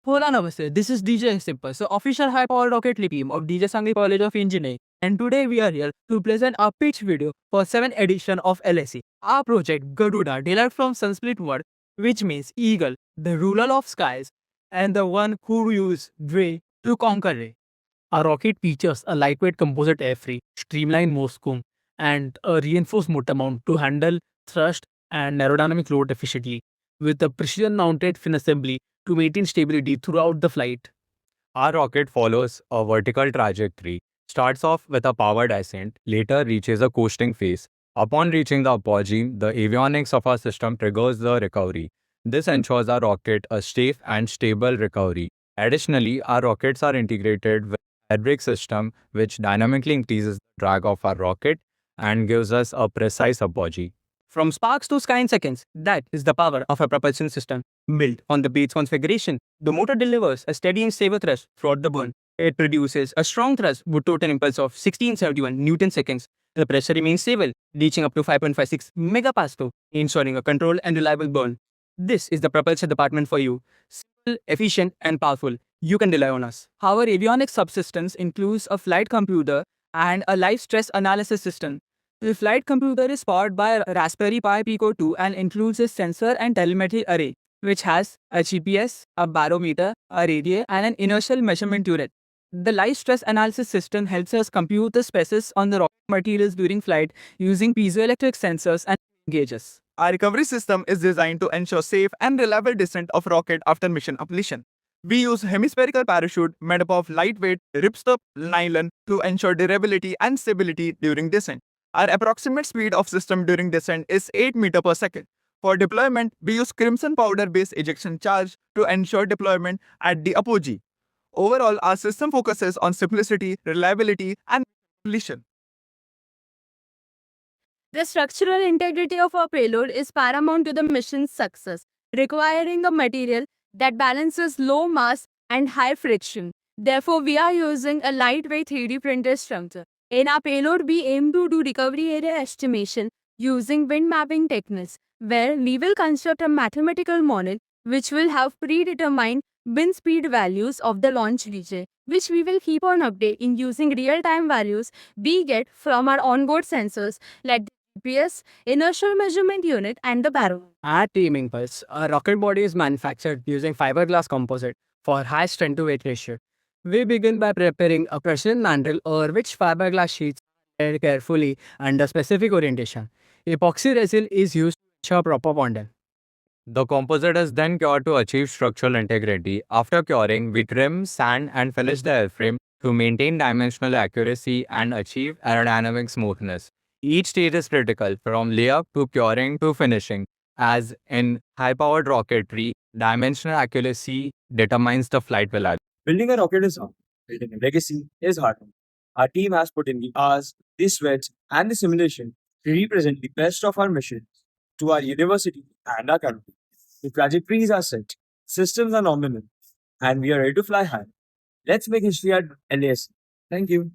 Hola, namaste. This is DJ Simple, so official high-powered rocket team of DJ Sangli College of Engineering. And today we are here to present our pitch video for 7th edition of LSE. Our project Garuda derived from Sanskrit word which means eagle, the ruler of skies, and the one who used Dre to conquer Ray. Our rocket features a lightweight composite airframe, streamlined nose cone, and a reinforced motor mount to handle thrust and aerodynamic load efficiently, with a precision-mounted fin assembly to maintain stability throughout the flight. Our rocket follows a vertical trajectory, starts off with a powered ascent, later reaches a coasting phase. Upon reaching the apogee, the avionics of our system triggers the recovery. This ensures our rocket a safe and stable recovery. Additionally, our rockets are integrated with air brake system, which dynamically increases the drag of our rocket and gives us a precise apogee. From sparks to sky in seconds, that is the power of a propulsion system. Built on the base configuration, the motor delivers a steady and stable thrust throughout the burn. It produces a strong thrust with total impulse of 1671 Newton seconds. The pressure remains stable, reaching up to 5.56 megapascal, ensuring a controlled and reliable burn. This is the propulsion department for you. Simple, efficient, and powerful. You can rely on us. Our avionics subsystems includes a flight computer and a life stress analysis system. The flight computer is powered by a Raspberry Pi Pico 2 and includes a sensor and telemetry array, which has a GPS, a barometer, a radio, and an inertial measurement unit. The life stress analysis system helps us compute the stresses on the rocket materials during flight using piezoelectric sensors and gauges. Our recovery system is designed to ensure safe and reliable descent of rocket after mission completion. We use hemispherical parachute made up of lightweight ripstop nylon to ensure durability and stability during descent. Our approximate speed of system during descent is 8 meters per second. For deployment, we use crimson powder-based ejection charge to ensure deployment at the apogee. Overall, our system focuses on simplicity, reliability, and completion. The structural integrity of our payload is paramount to the mission's success, requiring a material that balances low mass and high friction. Therefore, we are using a lightweight 3D printed structure. In our payload, we aim to do recovery area estimation using wind mapping techniques, where we will construct a mathematical model which will have predetermined wind speed values of the launch region, which we will keep on updating using real-time values we get from our onboard sensors like GPS, inertial measurement unit, and the barometer. At Team Impulse, a rocket body is manufactured using fiberglass composite for high strength to weight ratio. We begin by preparing a precision mandrel over which fiberglass sheets are laid carefully under specific orientation. Epoxy resin is used to ensure proper bonding. The composite is then cured to achieve structural integrity. After curing, we trim, sand, and finish the airframe to maintain dimensional accuracy and achieve aerodynamic smoothness. Each stage is critical, from layup to curing to finishing. As in high-powered rocketry, dimensional accuracy determines the flight velocity. Building a rocket is hard. Building a legacy is harder. Our team has put in the hours, the sweat, and the simulation to represent the best of our missions to our university and our country. The trajectories are set, systems are nominal, and we are ready to fly high. Let's make history at LAS. Thank you.